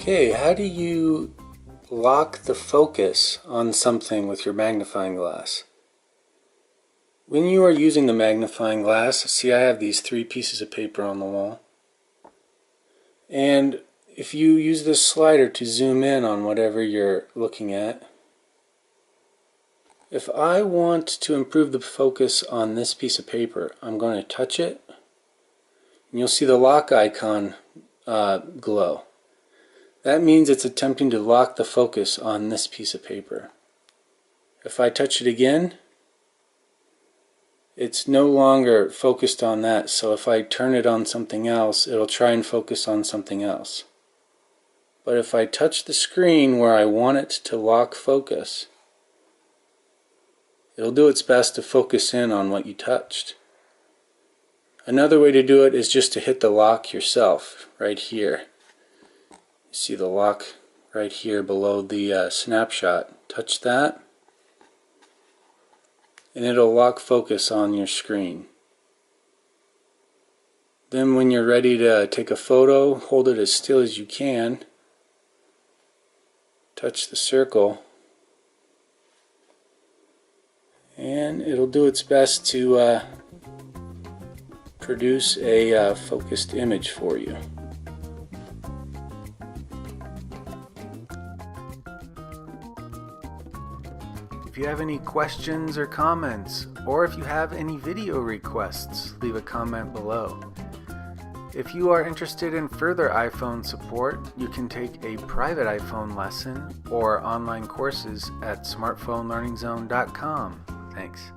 Okay, how do you lock the focus on something with your magnifying glass? When you are using the magnifying glass, see I have these 3 pieces of paper on the wall. And if you use this slider to zoom in on whatever you're looking at, if I want to improve the focus on this piece of paper, I'm going to touch it, and you'll see the lock icon glow. That means it's attempting to lock the focus on this piece of paper. If I touch it again, it's no longer focused on that, so if I turn it on something else, it'll try and focus on something else. But if I touch the screen where I want it to lock focus, it'll do its best to focus in on what you touched. Another way to do it is just to hit the lock yourself, right here. You see the lock right here below the snapshot. Touch that, and it'll lock focus on your screen. Then when you're ready to take a photo, hold it as still as you can. Touch the circle, and it'll do its best to produce a focused image for you. If you have any questions or comments, or if you have any video requests, leave a comment below. If you are interested in further iPhone support, you can take a private iPhone lesson or online courses at smartphonelearningzone.com. Thanks.